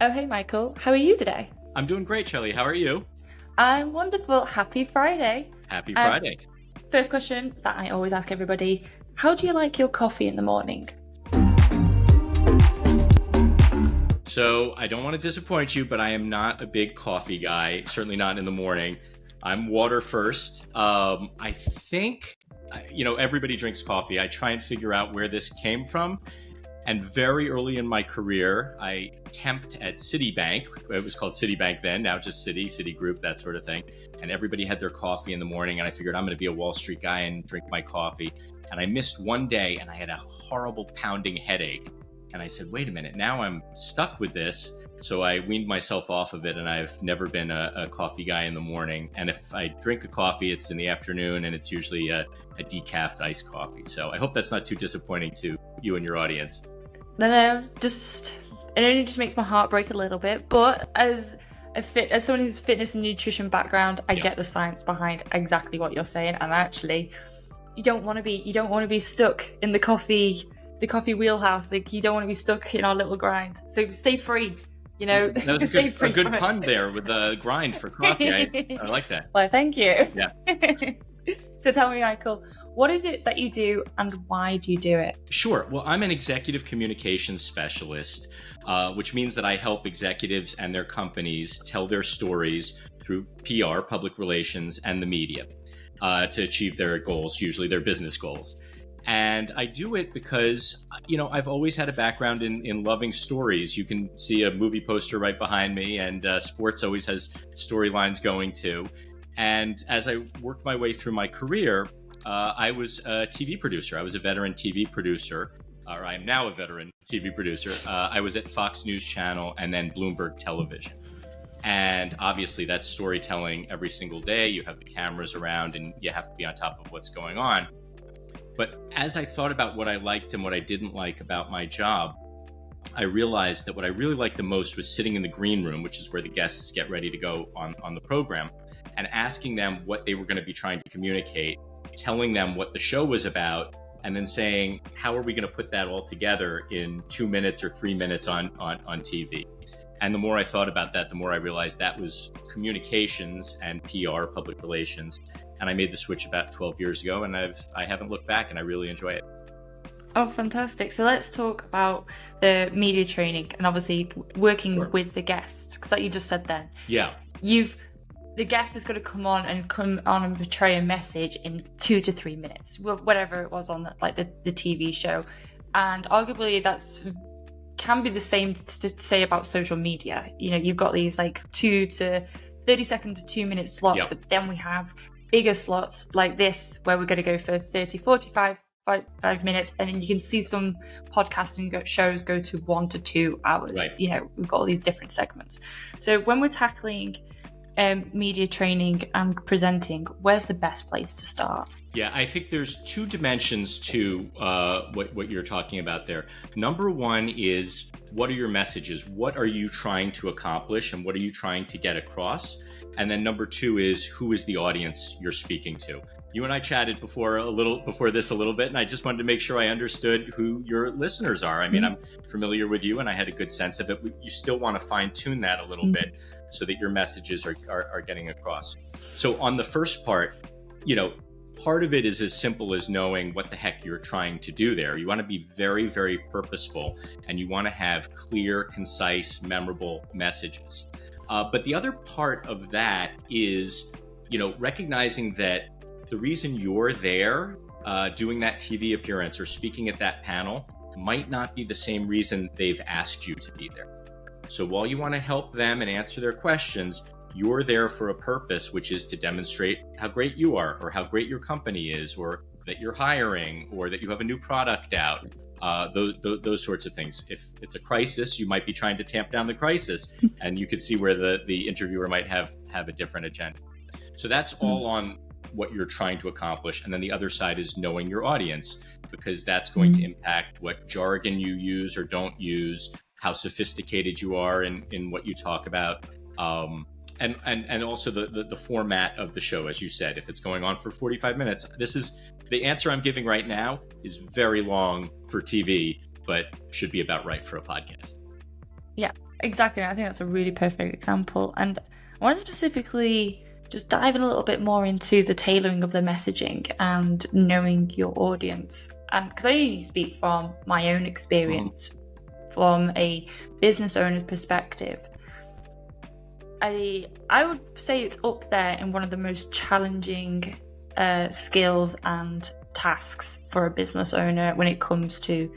Oh, hey, Michael. How are you today? I'm doing great, Charlie. How are you? I'm wonderful. Happy Friday. Happy Um, Friday. First question that I always ask everybody, how do you like your coffee in the morning? So I don't want to disappoint you, but I am not a big coffee guy, certainly not in the morning. I'm water first. I think, everybody drinks coffee. I try and figure out where this came from. And very early in my career, I temped at Citibank. It was called Citibank then, now just Citigroup, that sort of thing. And everybody had their coffee in the morning. And I figured I'm going to be a Wall Street guy and drink my coffee. And I missed one day and I had a horrible pounding headache. And I said, wait a minute, now I'm stuck with this. So I weaned myself off of it, and I've never been a coffee guy in the morning. And if I drink a coffee, it's in the afternoon, and it's usually a decaf iced coffee. So I hope that's not too disappointing to you and your audience. No, it only just makes my heart break a little bit. But as someone who's fitness and nutrition background, I get the science behind exactly what you're saying. And actually, you don't want to be stuck in the coffee wheelhouse. Like, you don't want to be stuck in our little grind. So stay free. That was a good pun there with the grind for coffee. I like that. Well, thank you. Yeah. So tell me, Michael, what is it that you do and why do you do it? Sure. Well, I'm an executive communications specialist, which means that I help executives and their companies tell their stories through PR, public relations, and the media to achieve their goals, usually their business goals. And I do it because, I've always had a background in loving stories. You can see a movie poster right behind me, and sports always has storylines going too. And as I worked my way through my career, I was a TV producer. I was a veteran TV producer, or I am now a veteran TV producer. I was at Fox News Channel and then Bloomberg Television. And obviously that's storytelling every single day. You have the cameras around and you have to be on top of what's going on. But as I thought about what I liked and what I didn't like about my job, I realized that what I really liked the most was sitting in the green room, which is where the guests get ready to go on the program, and asking them what they were going to be trying to communicate, telling them what the show was about, and then saying, how are we going to put that all together in 2 minutes or 3 minutes on TV? And the more I thought about that, the more I realized that was communications and PR, public relations. And I made the switch about 12 years ago, and I haven't looked back, and I really enjoy it. Oh, fantastic. So let's talk about the media training and obviously working with the guests, because like you just said then. Yeah. The guest is going to come on and portray a message in 2 to 3 minutes, whatever it was on the TV show. And arguably can be the same to say about social media. You've got these 2 to 30 second to 2 minute slots, but then we have bigger slots like this where we're going to go for 30, 45 minutes, and then you can see some podcasting shows go to 1 to 2 hours. Right. We've got all these different segments. So when we're tackling media training and presenting, where's the best place to start? Yeah, I think there's 2 dimensions to what you're talking about there. Number one is, what are your messages? What are you trying to accomplish, and what are you trying to get across? And then number 2 is, who is the audience you're speaking to? You and I chatted before this a little bit, and I just wanted to make sure I understood who your listeners are. I mean, I'm familiar with you, and I had a good sense of it. You still want to fine tune that a little bit so that your messages are getting across. So on the first part, part of it is as simple as knowing what the heck you're trying to do there. You want to be very, very purposeful, and you want to have clear, concise, memorable messages. But the other part of that is, recognizing that the reason you're there doing that TV appearance or speaking at that panel might not be the same reason they've asked you to be there. So while you want to help them and answer their questions, you're there for a purpose, which is to demonstrate how great you are, or how great your company is, or that you're hiring, or that you have a new product out. Those sorts of things. If it's a crisis, you might be trying to tamp down the crisis, and you could see where the interviewer might have a different agenda. So that's all on what you're trying to accomplish. And then the other side is knowing your audience, because that's going to impact what jargon you use or don't use, how sophisticated you are in what you talk about, and also the format of the show. As you said, if it's going on for 45 minutes, this is the answer I'm giving right now is very long for TV, but should be about right for a podcast. Yeah, exactly. I think that's a really perfect example. And I want to specifically just dive in a little bit more into the tailoring of the messaging and knowing your audience. And because I only speak from my own experience, from a business owner's perspective, I would say it's up there in one of the most challenging skills and tasks for a business owner when it comes to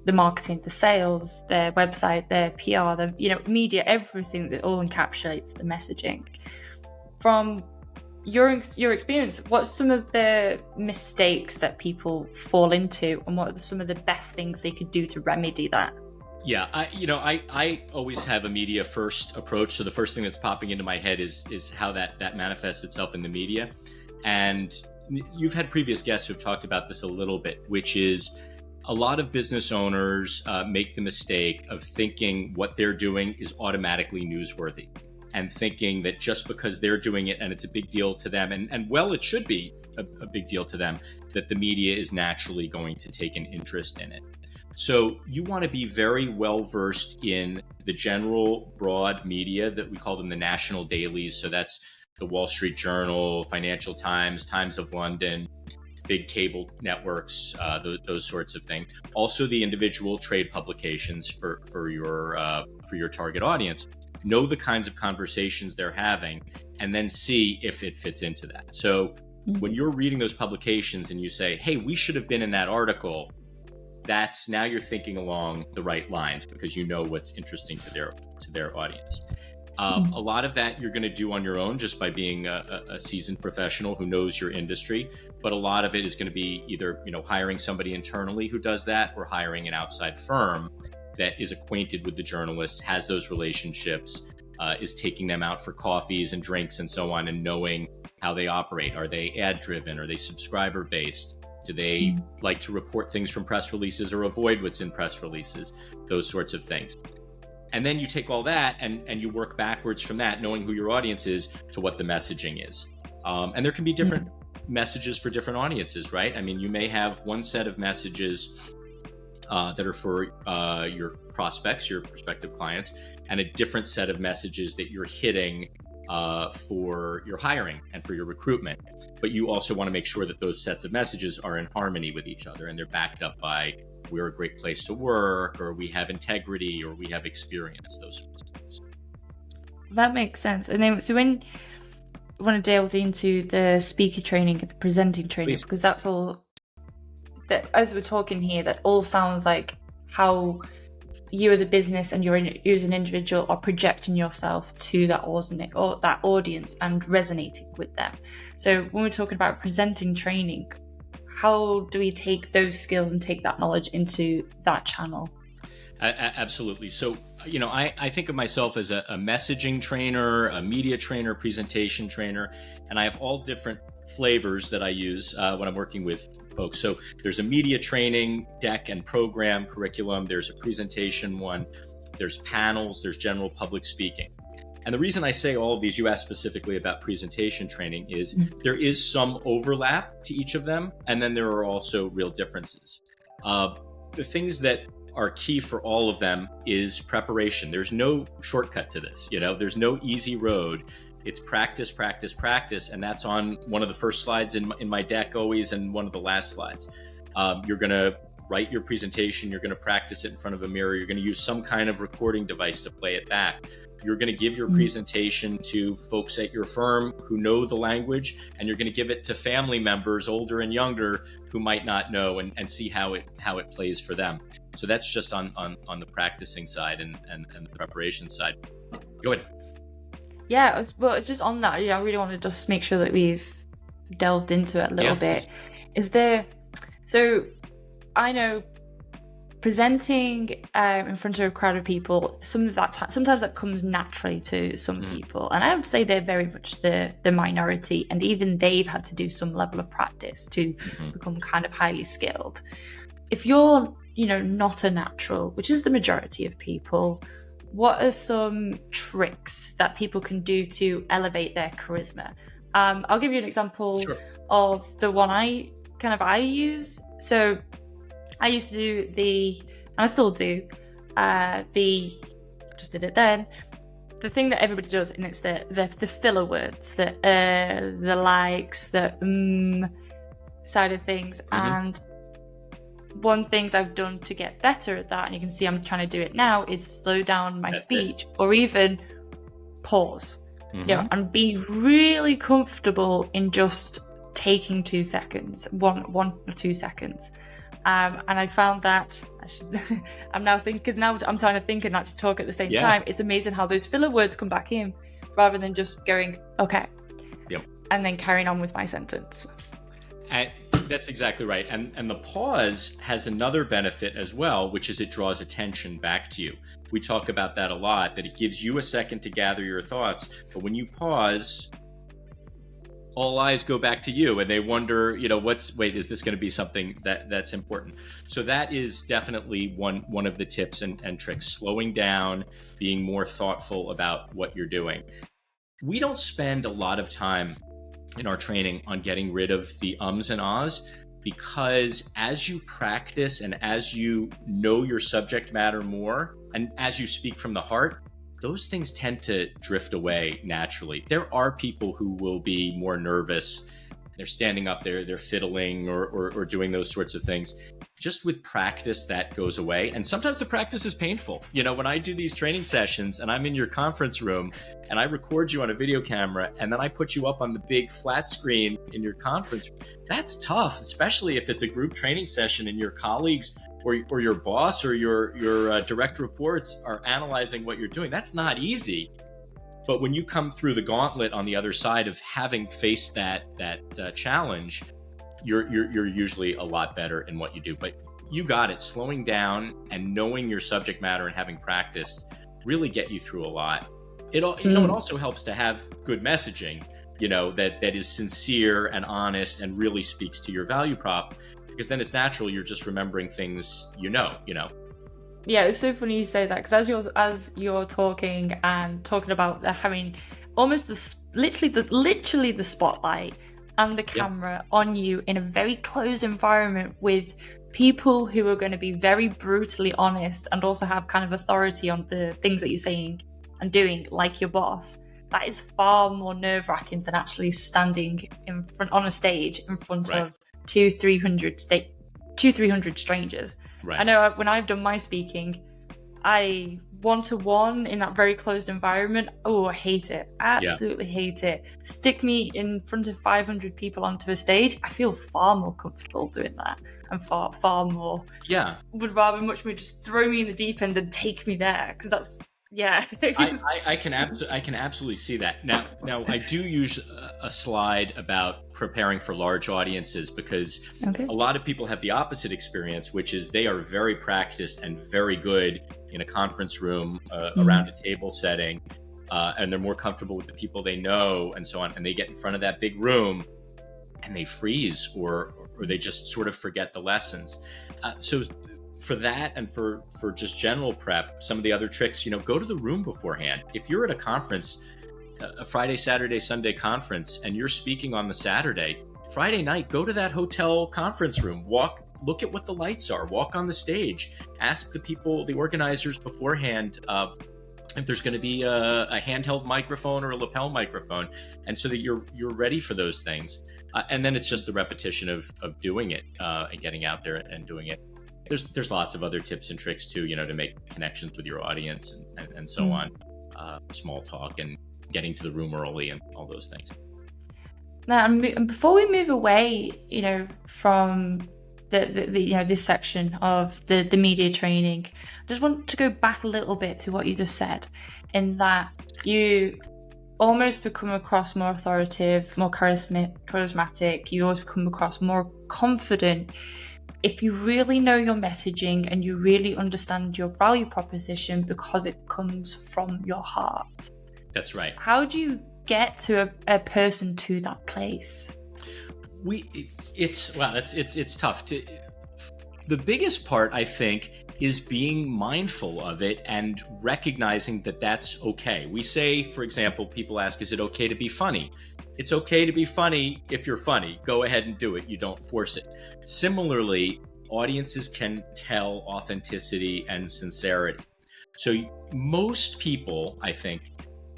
the marketing, the sales, their website, their PR, the media, everything that all encapsulates the messaging. From your experience, what's some of the mistakes that people fall into, and what are some of the best things they could do to remedy that? Yeah, I always have a media first approach. So the first thing that's popping into my head is how that manifests itself in the media. And you've had previous guests who've talked about this a little bit, which is a lot of business owners make the mistake of thinking what they're doing is automatically newsworthy, and thinking that just because they're doing it and it's a big deal to them, and well, it should be a big deal to them, that the media is naturally going to take an interest in it. So you want to be very well versed in the general broad media that we call them the national dailies. So that's the Wall Street Journal, Financial Times, Times of London, big cable networks, those sorts of things. Also, the individual trade publications for your target audience. Know the kinds of conversations they're having, and then see if it fits into that. So when you're reading those publications and you say, "Hey, we should have been in that article," that's now you're thinking along the right lines because you know what's interesting to their audience. A lot of that you're going to do on your own just by being a seasoned professional who knows your industry. But a lot of it is going to be either hiring somebody internally who does that, or hiring an outside firm that is acquainted with the journalists, has those relationships, is taking them out for coffees and drinks and so on, and knowing how they operate. Are they ad driven? Are they subscriber based? Do they like to report things from press releases or avoid what's in press releases? Those sorts of things. And then you take all that and you work backwards from that, knowing who your audience is, to what the messaging is. And there can be different messages for different audiences, right? I mean, you may have one set of messages that are for your prospects, your prospective clients, and a different set of messages that you're hitting for your hiring and for your recruitment. But you also want to make sure that those sets of messages are in harmony with each other, and they're backed up by we're a great place to work, or we have integrity, or we have experience, those sorts of things. That makes sense. And then, so when I want to delve into the speaker training and the presenting training, because that's all that, as we're talking here, that all sounds like how you as a business and you as an individual are projecting yourself to that audience and resonating with them. So when we're talking about presenting training, how do we take those skills and take that knowledge into that channel? Absolutely. So, I think of myself as a messaging trainer, a media trainer, presentation trainer, and I have all different flavors that I use when I'm working with folks. So there's a media training deck and program curriculum. There's a presentation one. There's panels. There's general public speaking. And the reason I say all of these, you asked specifically about presentation training, is there is some overlap to each of them, and then there are also real differences. The things that are key for all of them is preparation. There's no shortcut to this. There's no easy road. It's practice, practice, practice, and that's on one of the first slides in my deck always, and one of the last slides. You're going to write your presentation. You're going to practice it in front of a mirror. You're going to use some kind of recording device to play it back. You're going to give your presentation to folks at your firm who know the language, and you're going to give it to family members, older and younger, who might not know, and see how it plays for them. So that's just on the practicing side and the preparation side. Go ahead. Yeah, it's just on that. I really want to just make sure that we've delved into it a little bit. So I know presenting in front of a crowd of people, sometimes that comes naturally to some people, and I would say they're very much the minority, and even they've had to do some level of practice to become kind of highly skilled. If you're not a natural, which is the majority of people, what are some tricks that people can do to elevate their charisma? I'll give you an example of the one I use. So I used to do and I still do, the I just did it then. The thing that everybody does, and it's the filler words, the likes, the side of things. And one things I've done to get better at that, and you can see I'm trying to do it now, is slow down my speech, or even pause. And be really comfortable in just taking 2 seconds, one or 2 seconds. And I found that I'm now thinking, because now I'm trying to think and actually talk at the same time. It's amazing how those filler words come back in, rather than just going, okay, and then carrying on with my sentence. And that's exactly right. And the pause has another benefit as well, which is it draws attention back to you. We talk about that a lot, that it gives you a second to gather your thoughts. But when you pause, all eyes go back to you, and they wonder, is this going to be something that's important? So that is definitely one of the tips and tricks, slowing down, being more thoughtful about what you're doing. We don't spend a lot of time in our training on getting rid of the ums and ahs, because as you practice and as you know your subject matter more, and as you speak from the heart, those things tend to drift away naturally. There are people who will be more nervous. They're standing up there, they're fiddling or doing those sorts of things. Just with practice, that goes away. And sometimes the practice is painful. When I do these training sessions and I'm in your conference room and I record you on a video camera and then I put you up on the big flat screen in your conference, that's tough, especially if it's a group training session and your colleagues or your boss or your direct reports are analyzing what you're doing. That's not easy. But when you come through the gauntlet on the other side of having faced that challenge, you're usually a lot better in what you do. But you got it. Slowing down and knowing your subject matter and having practiced really get you through a lot. It also helps to have good messaging, that is sincere and honest and really speaks to your value prop, because then it's natural you're just remembering things Yeah, it's so funny you say that, because as you're talking about having almost literally the spotlight and the camera on you in a very closed environment with people who are going to be very brutally honest and also have kind of authority on the things that you're saying and doing, like your boss. That is far more nerve-wracking than actually standing on a stage in front of 200-300 strangers. Right. I know when I've done my speaking, I one-to-one in that very closed environment, I hate it. Absolutely hate it. Stick me in front of 500 people onto a stage, I feel far more comfortable doing that, and far more would rather much more just throw me in the deep end and take me there, because that's I can absolutely see that. Now I do use a slide about preparing for large audiences, because a lot of people have the opposite experience, which is they are very practiced and very good in a conference room around a table setting, and they're more comfortable with the people they know and so on, and they get in front of that big room and they freeze or they just sort of forget the lessons. So for that, and for just general prep, some of the other tricks, go to the room beforehand. If you're at a conference, a Friday, Saturday, Sunday conference, and you're speaking on the Saturday, Friday night, go to that hotel conference room, look at what the lights are, walk on the stage, ask the organizers beforehand, if there's going to be a handheld microphone or a lapel microphone, and so that you're ready for those things. And then it's just the repetition of doing it and getting out there and doing it. There's lots of other tips and tricks too, to make connections with your audience and so on, small talk and getting to the room early and all those things. Now, and before we move away, from the this section of the media training, I just want to go back a little bit to what you just said, in that you almost become across more authoritative, more charismatic. You always come across more confident if you really know your messaging and you really understand your value proposition, because it comes from your heart. That's right. How do you get to a person to that place? It's tough to. The biggest part, I think, is being mindful of it and recognizing that that's okay. We say, for example, people ask, is it okay to be funny? It's okay to be funny if you're funny. Go ahead and do it. You don't force it. Similarly, audiences can tell authenticity and sincerity. So most people, I think,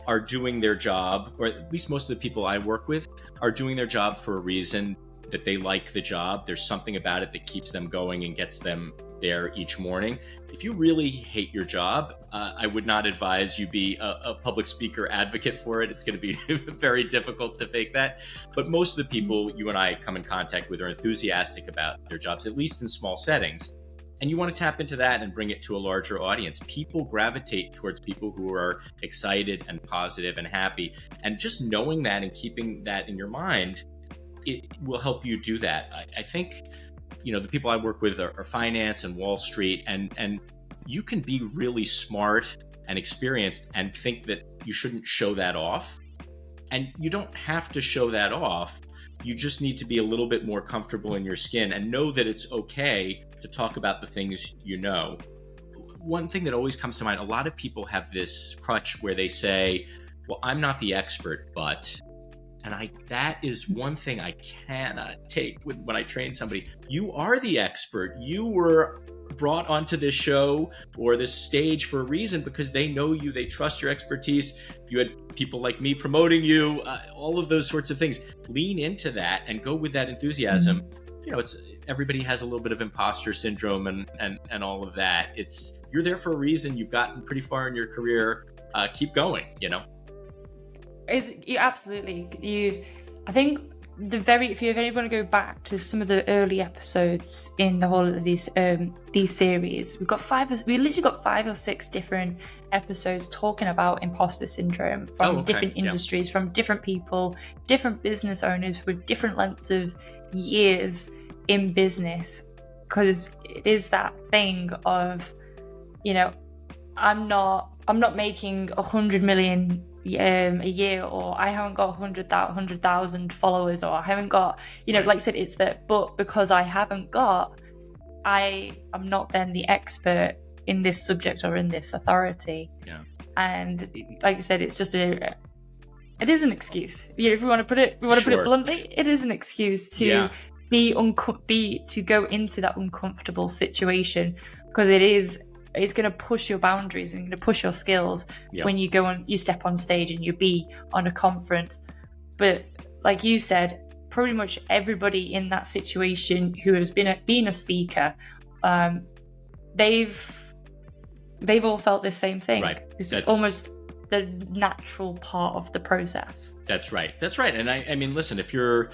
are doing their job, or at least most of the people I work with are doing their job for a reason, that they like the job. There's something about it that keeps them going and gets them there each morning. If you really hate your job, I would not advise you be a public speaker advocate for it. It's going to be very difficult to fake that. But most of the people you and I come in contact with are enthusiastic about their jobs, at least in small settings. And you want to tap into that and bring it to a larger audience. People gravitate towards people who are excited and positive and happy. And just knowing that and keeping that in your mind, it will help you do that. I think, the people I work with are finance and Wall Street, and you can be really smart and experienced and think that you shouldn't show that off. And you don't have to show that off. You just need to be a little bit more comfortable in your skin and know that it's okay to talk about the things you know. One thing that always comes to mind, a lot of people have this crutch where they say, well, I'm not the expert, but... And that is one thing I cannot take when I train somebody. You are the expert. You were brought onto this show or this stage for a reason, because they know you, they trust your expertise. You had people like me promoting you, all of those sorts of things. Lean into that and go with that enthusiasm. It's everybody has a little bit of imposter syndrome and all of that. You're there for a reason. You've gotten pretty far in your career. Keep going, Absolutely. I think if you ever want to go back to some of the early episodes in the whole of these series, we literally got 5 or 6 different episodes talking about imposter syndrome from different industries, from different people, different business owners with different lengths of years in business, because it is that thing of, I'm not making 100 million a year, or I haven't got 100,000 followers, or I haven't got, like I said, it's that, but because I haven't got, I am not then the expert in this subject or in this authority. Yeah. And like I said, it's just it is an excuse. If we want to put it bluntly, it is an excuse to to go into that uncomfortable situation, because it's going to push your boundaries and going to push your skills when you step on stage and you be on a conference. But like you said, pretty much everybody in that situation who has been a speaker, they've all felt the same thing. Right. This is almost the natural part of the process. That's right. And I mean, listen, if you're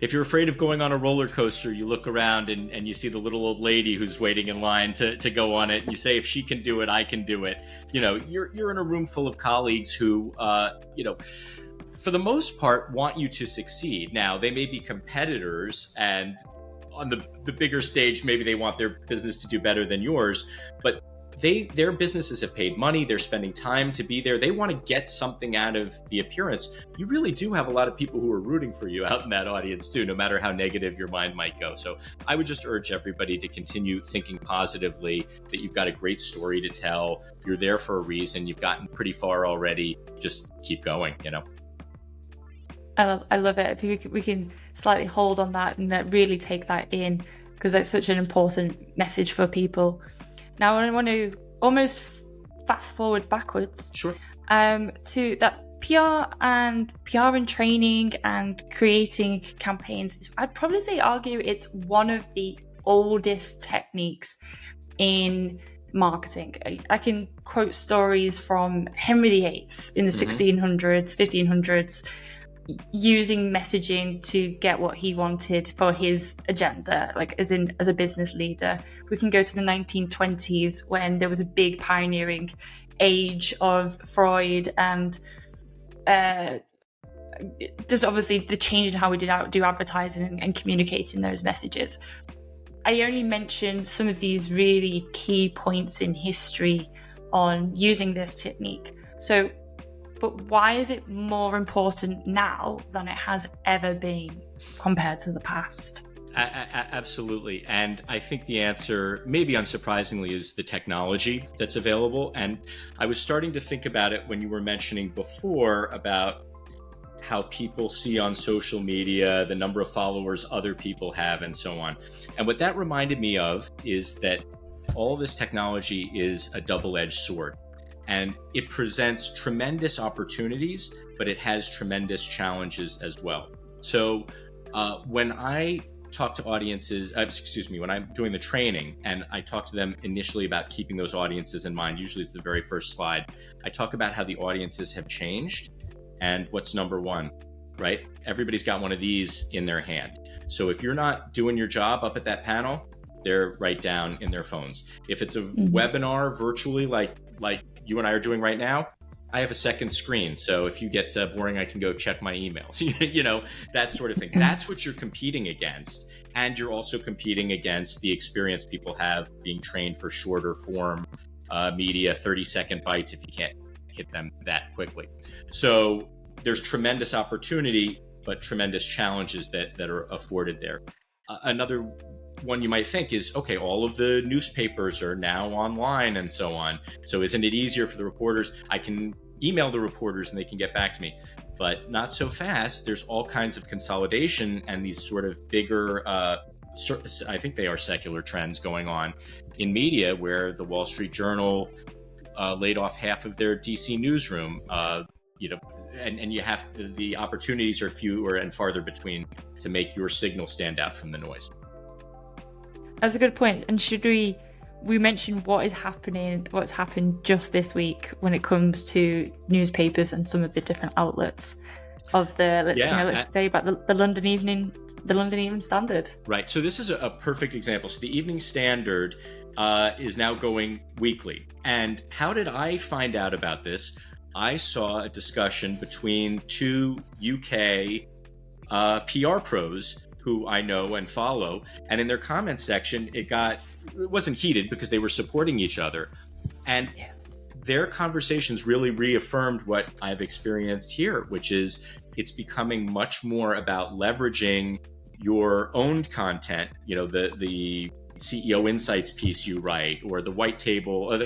afraid of going on a roller coaster, you look around and you see the little old lady who's waiting in line to go on it, and you say, if she can do it, I can do it. You're in a room full of colleagues who, for the most part, want you to succeed. Now, they may be competitors, and on the bigger stage, maybe they want their business to do better than yours, but their businesses have paid money. They're spending time to be there. They want to get something out of the appearance. You really do have a lot of people who are rooting for you out in that audience too, no matter how negative your mind might go. So I would just urge everybody to continue thinking positively, that you've got a great story to tell. You're there for a reason. You've gotten pretty far already. Just keep going, I love it. If we can slightly hold on that and really take that in, because that's such an important message for people. Now I want to almost fast forward backwards. Sure. To that PR and training and creating campaigns. I'd probably argue it's one of the oldest techniques in marketing. I can quote stories from Henry VIII in the 1600s, 1500s, using messaging to get what he wanted for his agenda, as a business leader. We can go to the 1920s, when there was a big pioneering age of Freud and just obviously the change in how we do advertising and communicating those messages. I only mentioned some of these really key points in history on using this technique. But why is it more important now than it has ever been compared to the past? Absolutely. And I think the answer, maybe unsurprisingly, is the technology that's available. And I was starting to think about it when you were mentioning before about how people see on social media, the number of followers other people have, and so on. And what that reminded me of is that all this technology is a double-edged sword, and it presents tremendous opportunities, but it has tremendous challenges as well. So when I talk to audiences, when I'm doing the training and I talk to them initially about keeping those audiences in mind, usually it's the very first slide, I talk about how the audiences have changed and what's number one, right? Everybody's got one of these in their hand. So if you're not doing your job up at that panel, they're right down in their phones. If it's a webinar virtually like you and I are doing right now, I have a second screen. So if you get boring, I can go check my emails, that sort of thing. That's what you're competing against. And you're also competing against the experience people have being trained for shorter form media, 30-second bites if you can't hit them that quickly. So there's tremendous opportunity, but tremendous challenges that are afforded there. Another one you might think is, okay, all of the newspapers are now online and so on. So isn't it easier for the reporters? I can email the reporters and they can get back to me, but not so fast. There's all kinds of consolidation and these sort of bigger, I think they are secular trends going on in media, where the Wall Street Journal laid off half of their DC newsroom, and you have the opportunities are fewer and farther between to make your signal stand out from the noise. That's a good point. And should we mention what's happened just this week when it comes to newspapers and some of the different outlets of let's say about the London Evening Standard. Right. So this is a perfect example. So the Evening Standard is now going weekly. And how did I find out about this? I saw a discussion between two UK PR pros who I know and follow, and in their comment section, it wasn't heated because they were supporting each other, and their conversations really reaffirmed what I've experienced here, which is it's becoming much more about leveraging your own content, the CEO Insights piece you write, or the white paper or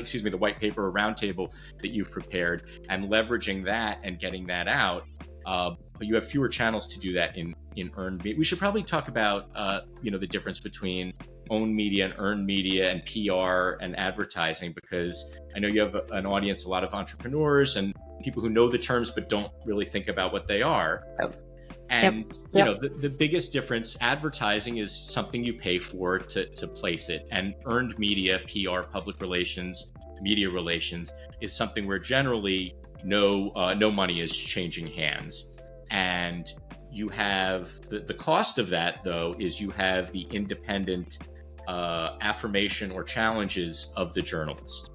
roundtable that you've prepared, and leveraging that and getting that out. But you have fewer channels to do that in earned media. We should probably talk about the difference between owned media and earned media and PR and advertising, because I know you have an audience, a lot of entrepreneurs and people who know the terms but don't really think about what they are. And the biggest difference, advertising is something you pay for to place it, and earned media, PR, public relations, media relations, is something where generally no money is changing hands. And you have the cost of that, though, is you have the independent affirmation or challenges of the journalist.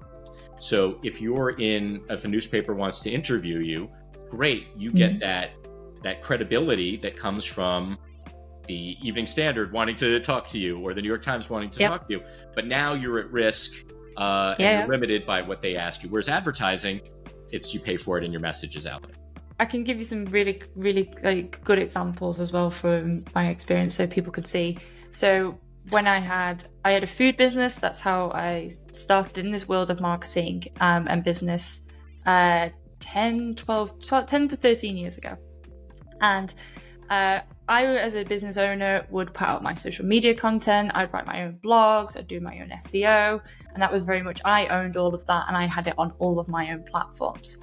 So if a newspaper wants to interview you, great, you get that credibility that comes from the Evening Standard wanting to talk to you, or the New York Times wanting to talk to you. But now you're at risk and you're limited by what they ask you. Whereas advertising, you pay for it and your message is out there. I can give you some really, really good examples as well from my experience so people could see. So when I had a food business, that's how I started in this world of marketing and business 10 to 13 years ago. And I, as a business owner, would put out my social media content. I'd write my own blogs. I'd do my own SEO. And that was very much, I owned all of that, and I had it on all of my own platforms.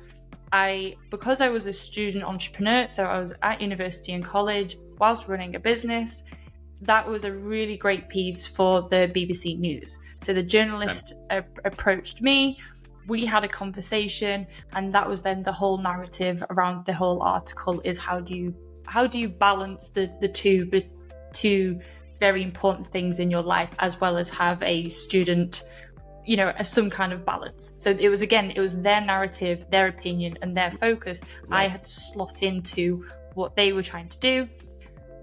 Because I was a student entrepreneur, so I was at university and college whilst running a business, that was a really great piece for the BBC News. So the journalist approached me, we had a conversation, and that was then the whole narrative around the whole article is how do you balance the two very important things in your life, as well as have a student, some kind of balance. So it was their narrative, their opinion, and their focus. Right. I had to slot into what they were trying to do.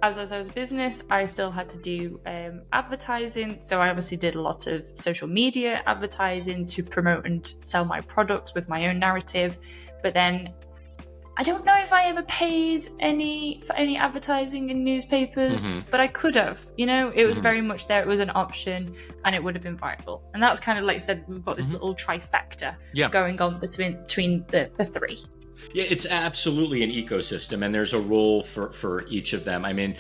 As I was a business, I still had to do advertising. So I obviously did a lot of social media advertising to promote and sell my products with my own narrative. But then I don't know if I ever paid for any advertising in newspapers, but I could have. It was very much there. It was an option, and it would have been viable. And that's kind of like I said, we've got this little trifecta going on between the three. Yeah, it's absolutely an ecosystem, and there's a role for each of them. I mean,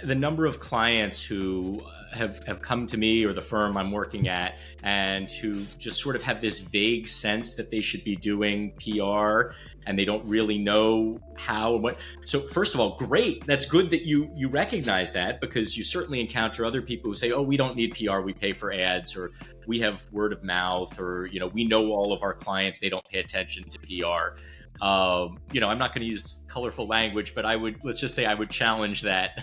the number of clients who have come to me or the firm I'm working at, and who just sort of have this vague sense that they should be doing PR and they don't really know how and what. So first of all, great. That's good that you recognize that, because you certainly encounter other people who say, oh, we don't need PR, we pay for ads, or we have word of mouth, or, we know all of our clients, they don't pay attention to PR. I'm not going to use colorful language, but let's just say I would challenge that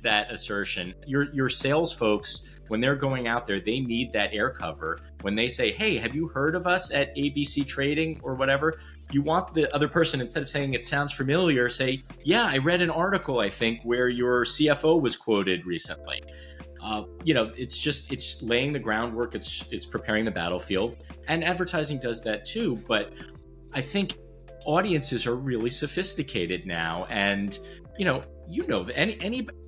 that assertion. Your sales folks, when they're going out there, they need that air cover. When they say, hey, have you heard of us at ABC Trading or whatever? You want the other person, instead of saying it sounds familiar, say, yeah, I read an article, I think, where your CFO was quoted recently. It's laying the groundwork. It's preparing the battlefield, and advertising does that too. But I think audiences are really sophisticated now, and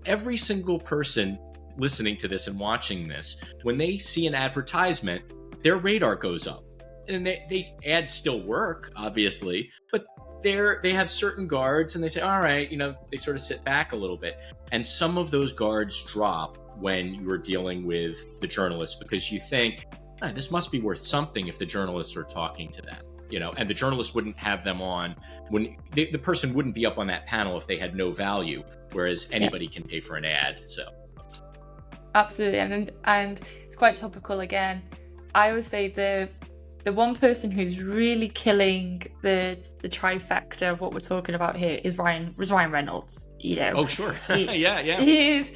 every single person listening to this and watching this, when they see an advertisement, their radar goes up, and they ads still work, obviously, but they have certain guards, and they say, all right, they sort of sit back a little bit, and some of those guards drop when you're dealing with the journalists, because you think, this must be worth something if the journalists are talking to them. And the journalists wouldn't have them on when the person wouldn't be up on that panel if they had no value, whereas anybody can pay for an ad. So absolutely, and it's quite topical again. I would say the one person who's really killing the trifecta of what we're talking about here is Ryan Reynolds. Oh sure, yeah. He's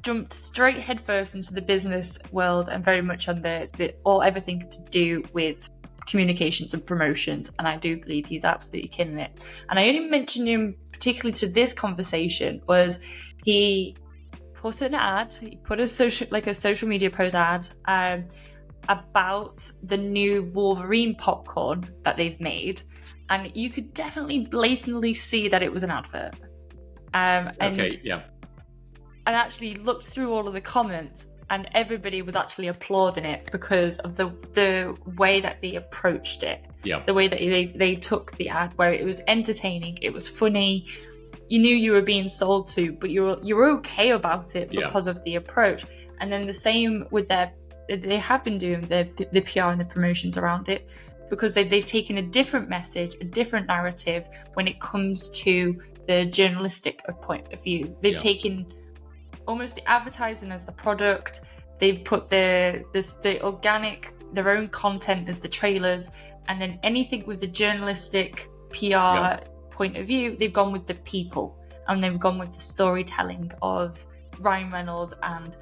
jumped straight headfirst into the business world, and very much on everything to do with communications and promotions. And I do believe he's absolutely killing it. And I only mentioned him particularly to this conversation was he put an ad. He put a social media post ad. About the new Wolverine popcorn that they've made, and you could definitely blatantly see that it was an advert. And actually looked through all of the comments, and everybody was actually applauding it because of the way that they approached it. Yeah. The way that they took the ad, where it was entertaining, it was funny. You knew you were being sold to, but you were okay about it because of the approach. And then the same with they have been doing the PR and the promotions around it, because they've taken a different message, a different narrative when it comes to the journalistic point of view. They've taken almost the advertising as the product. They've put the organic, their own content as the trailers, and then anything with the journalistic PR point of view, they've gone with the people, and they've gone with the storytelling of Ryan Reynolds and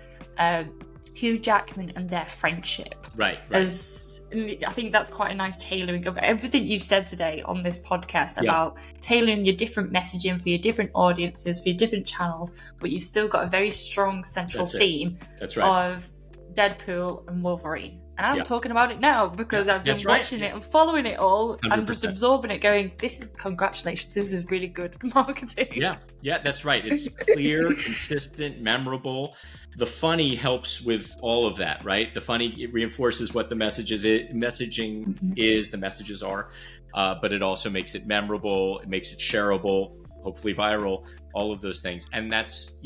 Hugh Jackman and their friendship. Right. I think that's quite a nice tailoring of everything you've said today on this podcast about tailoring your different messaging for your different audiences, for your different channels, but you've still got a very strong central theme of Deadpool and Wolverine. And I'm talking about it now because I've been watching it and following it all 100%. And just absorbing it, going, congratulations, this is really good marketing. Yeah, that's right. It's clear, consistent, memorable. The funny helps with all of that, right? The funny, it reinforces what the messaging is, the messages are, but it also makes it memorable, it makes it shareable, hopefully viral, all of those things. And that's,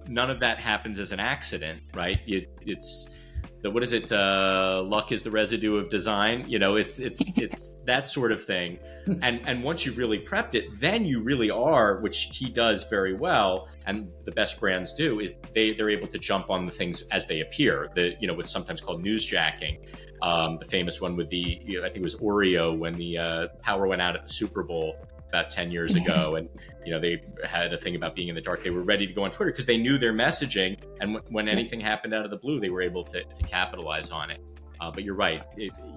none of that happens as an accident, right? It's what is it? Luck is the residue of design. It's that sort of thing. And once you've really prepped it, then you really are, which he does very well, and the best brands do, is they're able to jump on the things as they appear. What's sometimes called newsjacking. The famous one with I think it was Oreo, when the power went out at the Super Bowl about 10 years ago, and they had a thing about being in the dark. They were ready to go on Twitter because they knew their messaging, and when anything happened out of the blue, they were able to capitalize on it. But you're right,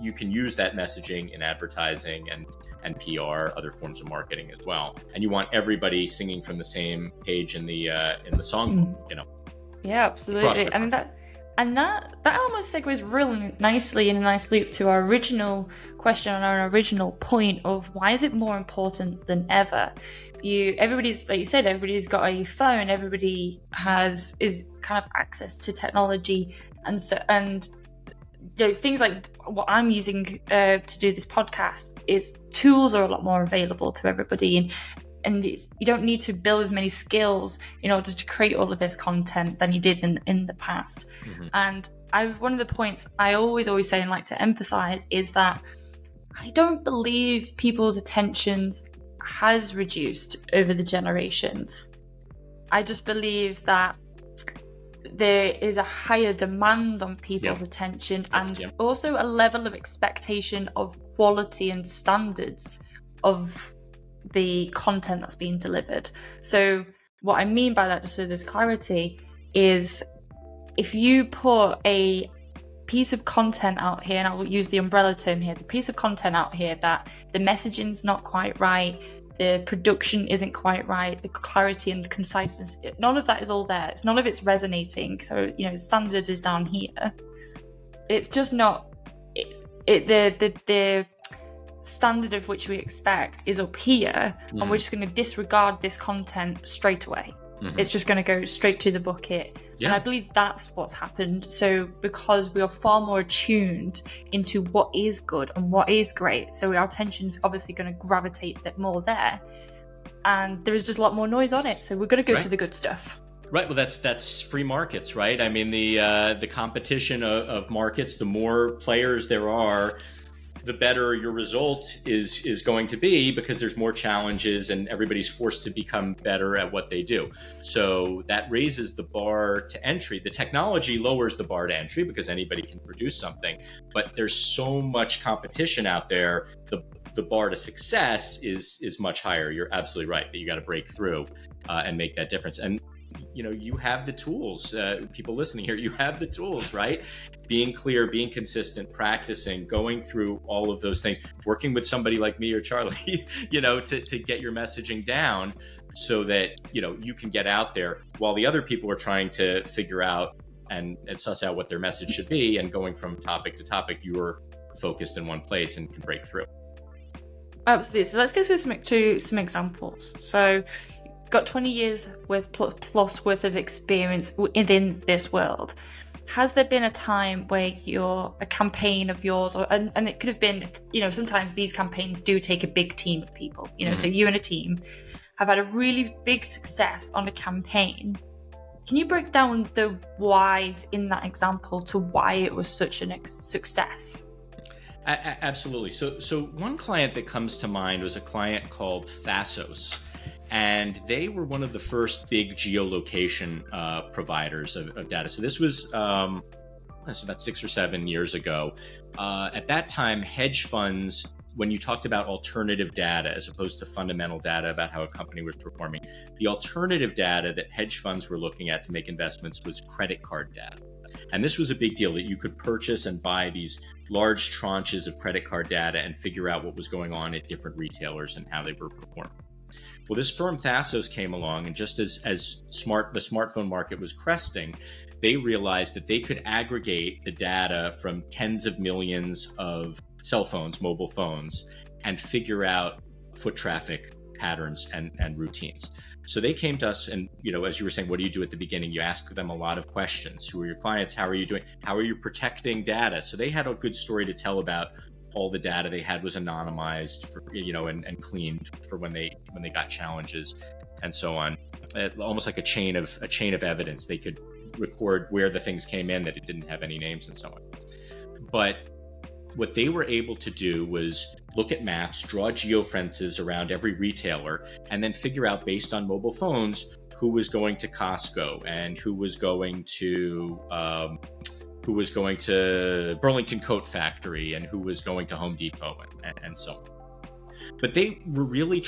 you can use that messaging in advertising and PR, other forms of marketing as well. And you want everybody singing from the same page in the songbook. Yeah, absolutely. And that almost segues really nicely in a nice loop to our original question and our original point of why is it more important than ever? Everybody's, like you said, everybody's got a phone, everybody is kind of access to technology, and things like what I'm using to do this podcast is tools are a lot more available to everybody, and and you don't need to build as many skills in order to create all of this content than you did in the past. And one of the points I always say and like to emphasize is that I don't believe people's attentions has reduced over the generations. I just believe that there is a higher demand on people's attention, and also a level of expectation of quality and standards of the content that's being delivered. So what I mean by that, just so there's clarity, is if you put a piece of content out here, and I'll use the umbrella term here, the piece of content out here that the messaging's not quite right, the production isn't quite right, the clarity and the conciseness, none of that is all there. None of it's resonating. So, standard is down here. It's just not, the standard of which we expect is up here, and we're just going to disregard this content straight away. It's just going to go straight to the bucket. And I believe that's what's happened. So because we are far more attuned into what is good and what is great, so our attention's obviously going to gravitate a bit more there. And there is just a lot more noise on it. So we're going to go to the good stuff. Right. Well, that's free markets, right? I mean, the competition of markets, the more players there are, the better your result is going to be, because there's more challenges and everybody's forced to become better at what they do. So that raises the bar to entry. The technology lowers the bar to entry because anybody can produce something, but there's so much competition out there. The bar to success is much higher. You're absolutely right that you got to break through and make that difference. And you have the tools. People listening here, you have the tools, right? Being clear, being consistent, practicing, going through all of those things, working with somebody like me or Charlie, to get your messaging down so that, you can get out there while the other people are trying to figure out and suss out what their message should be. And going from topic to topic, you're focused in one place and can break through. Absolutely. So let's get to some examples. So got 20 years plus worth of experience within this world. Has there been a time where a campaign of yours, and it could have been, sometimes these campaigns do take a big team of people, so you and a team have had a really big success on a campaign. Can you break down the whys in that example to why it was such a success? Absolutely. So one client that comes to mind was a client called Thasos. And they were one of the first big geolocation providers of data. So this was about 6 or 7 years ago. At that time, hedge funds, when you talked about alternative data as opposed to fundamental data about how a company was performing, the alternative data that hedge funds were looking at to make investments was credit card data. And this was a big deal, that you could purchase and buy these large tranches of credit card data and figure out what was going on at different retailers and how they were performing. Well, this firm Thasos came along, and just as the smartphone market was cresting, they realized that they could aggregate the data from tens of millions of cell phones, mobile phones, and figure out foot traffic patterns and routines. So they came to us, and as you were saying, what do you do at the beginning? You ask them a lot of questions. Who are your clients? How are you doing? How are you protecting data? So they had a good story to tell about all the data they had was anonymized for, and cleaned for when they got challenges and so on. Almost like a chain of evidence. They could record where the things came in, that it didn't have any names and so on. But what they were able to do was look at maps, draw geofences around every retailer, and then figure out, based on mobile phones, who was going to Costco and who was going to Burlington Coat Factory and who was going to Home Depot and so on. But they were really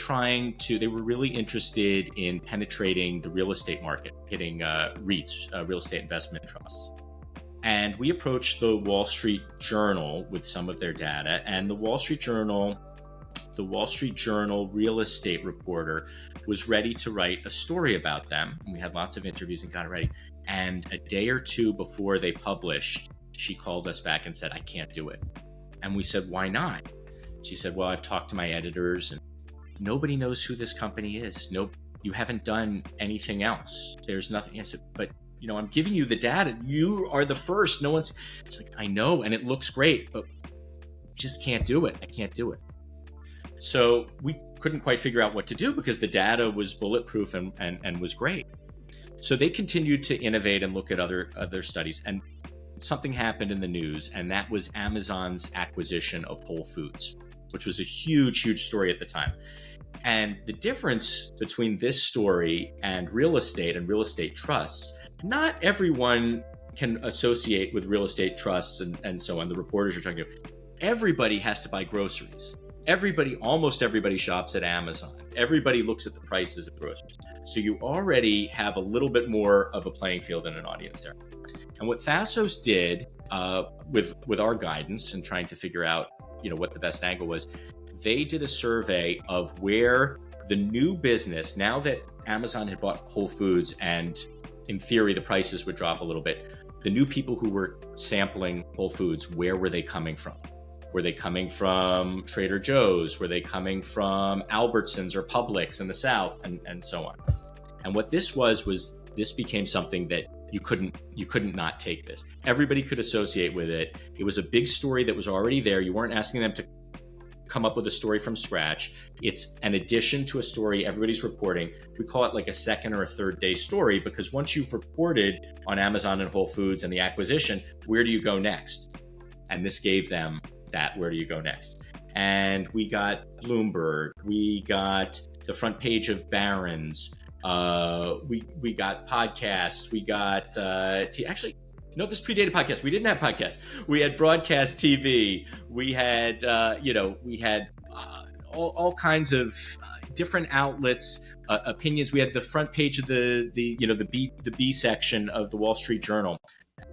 interested in penetrating the real estate market, hitting REITs, real estate investment trusts. And we approached the Wall Street Journal with some of their data, and the Wall Street Journal real estate reporter was ready to write a story about them. And we had lots of interviews and got it ready. And a day or two before they published, she called us back and said, "I can't do it." And we said, "Why not?" She said, "Well, I've talked to my editors and nobody knows who this company is. No, you haven't done anything else. There's nothing." I said, "But I'm giving you the data. You are the first. No one's." It's like, "I know, and it looks great, but just can't do it. I can't do it." So we couldn't quite figure out what to do because the data was bulletproof and was great. So they continued to innovate and look at other studies, and something happened in the news, and that was Amazon's acquisition of Whole Foods, which was a huge story at the time. And the difference between this story and real estate trusts, not everyone can associate with real estate trusts and so on. The reporters are talking about, everybody has to buy groceries. Almost everybody shops at Amazon. Everybody looks at the prices of groceries. So you already have a little bit more of a playing field and an audience there. And what Thasos did with our guidance and trying to figure out, what the best angle was, they did a survey of where the new business, now that Amazon had bought Whole Foods and in theory the prices would drop a little bit, the new people who were sampling Whole Foods, where were they coming from? Were they coming from Trader Joe's? Were they coming from Albertsons or Publix in the South, and so on? And what this was this became something that you couldn't not take this. Everybody could associate with it. It was a big story that was already there. You weren't asking them to come up with a story from scratch. It's an addition to a story everybody's reporting. We call it like a second or a third day story, because once you've reported on Amazon and Whole Foods and the acquisition, where do you go next? And this gave them that, where do you go next? And we got Bloomberg, we got the front page of Barron's, we got podcasts, we got actually, no, this predated podcasts. We didn't have podcasts. We had broadcast TV. We had all kinds of different outlets, opinions. We had the front page of the B section of the Wall Street Journal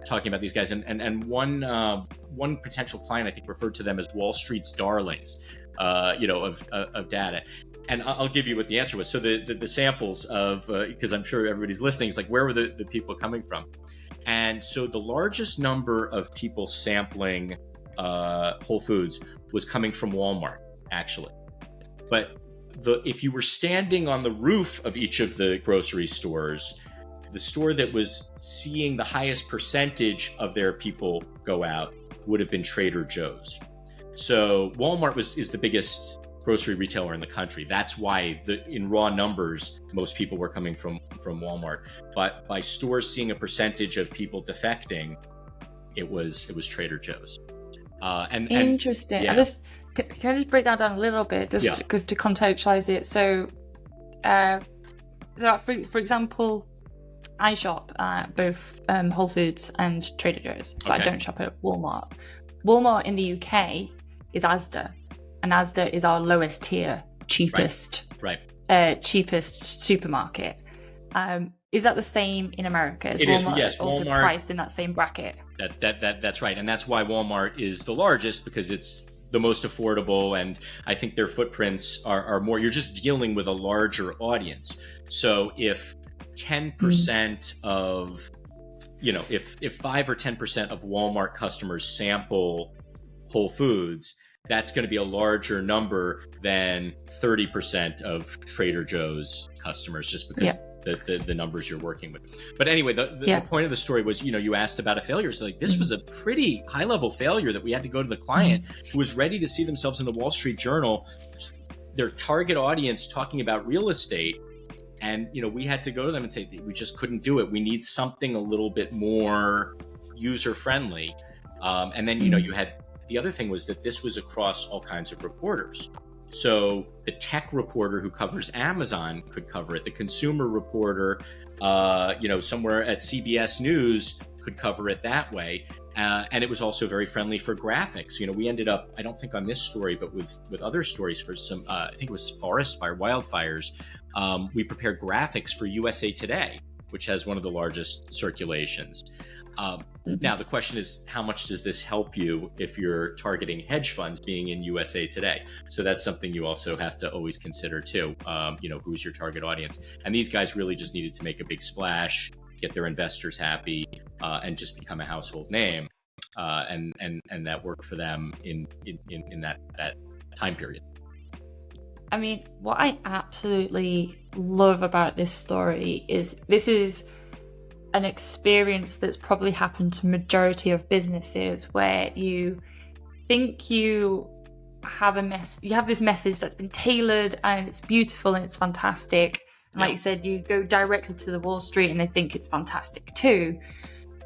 talking about these guys, and one potential client, I think, referred to them as Wall Street's darlings, of data. And I'll give you what the answer was. So the samples of, because I'm sure everybody's listening, is like, where were the people coming from? And so the largest number of people sampling Whole Foods was coming from Walmart, actually. But if you were standing on the roof of each of the grocery stores, the store that was seeing the highest percentage of their people go out would have been Trader Joe's. So Walmart is the biggest grocery retailer in the country. That's why in raw numbers, most people were coming from Walmart. But by stores seeing a percentage of people defecting, it was Trader Joe's. Interesting. Yeah. Can I just break that down a little bit, to contextualize it? So, for example, I shop at both Whole Foods and Trader Joe's, but I don't shop at Walmart. Walmart in the UK is Asda, and Asda is our lowest tier, cheapest supermarket. Is that the same in America? Is Walmart also Walmart, priced in that same bracket? That's right, and that's why Walmart is the largest, because it's the most affordable, and I think their footprints are more. You're just dealing with a larger audience. So if 10% of, if 5 or 10% of Walmart customers sample Whole Foods, that's going to be a larger number than 30% of Trader Joe's customers, just because the numbers you're working with. But anyway, the point of the story was, you asked about a failure. So this was a pretty high level failure that we had to go to the client who was ready to see themselves in the Wall Street Journal, their target audience, talking about real estate. And, we had to go to them and say, we just couldn't do it. We need something a little bit more user friendly. And then, you had, the other thing was that this was across all kinds of reporters. So the tech reporter who covers Amazon could cover it. The consumer reporter, somewhere at CBS News could cover it that way. And it was also very friendly for graphics. We ended up, I don't think on this story, but with other stories for some, I think it was wildfires. We prepared graphics for USA Today, which has one of the largest circulations. Now, the question is, how much does this help you if you're targeting hedge funds being in USA Today? So that's something you also have to always consider too. Who's your target audience? And these guys really just needed to make a big splash, get their investors happy, and just become a household name. And that worked for them in that time period. I mean, what I absolutely love about this story is this is an experience that's probably happened to majority of businesses, where you think you have you have this message that's been tailored and it's beautiful and it's fantastic. And like you said, you go directly to the Wall Street and they think it's fantastic too.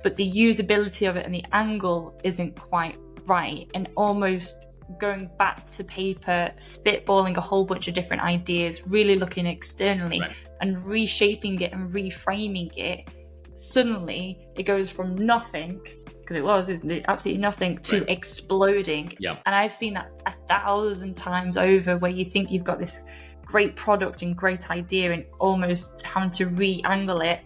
But the usability of it and the angle isn't quite right. And almost going back to paper, spitballing a whole bunch of different ideas, really looking externally and reshaping it and reframing it, suddenly it goes from nothing, because it was absolutely nothing, to exploding. And I've seen that 1,000 times over, where you think you've got this great product and great idea and almost having to re-angle it,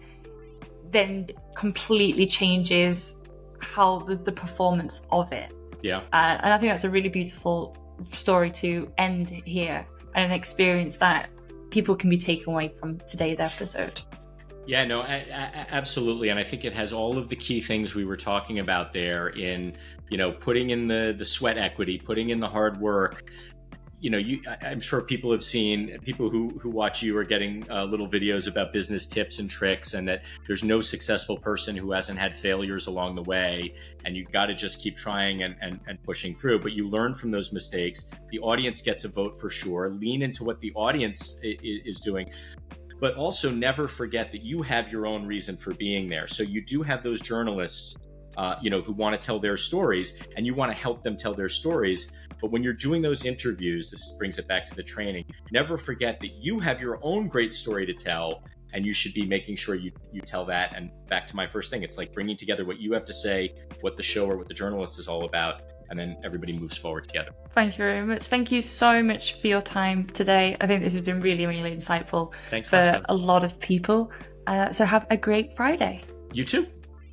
then completely changes how the performance of it. And I think that's a really beautiful story to end here, and an experience that people can be taken away from today's episode. Yeah, no, absolutely. And I think it has all of the key things we were talking about there in, putting in the sweat equity, putting in the hard work. I'm sure people have seen, people who watch you are getting little videos about business tips and tricks, and that there's no successful person who hasn't had failures along the way, and you've got to just keep trying and pushing through. But you learn from those mistakes. The audience gets a vote for sure. Lean into what the audience is doing. But also never forget that you have your own reason for being there. So you do have those journalists, who want to tell their stories, and you want to help them tell their stories. But when you're doing those interviews, this brings it back to the training, never forget that you have your own great story to tell, and you should be making sure you tell that. And back to my first thing, it's like bringing together what you have to say, what the show or what the journalist is all about, and then everybody moves forward together. Thank you very much. Thank you so much for your time today. I think this has been really, really insightful. Thanks for a lot of people. So have a great Friday. You too.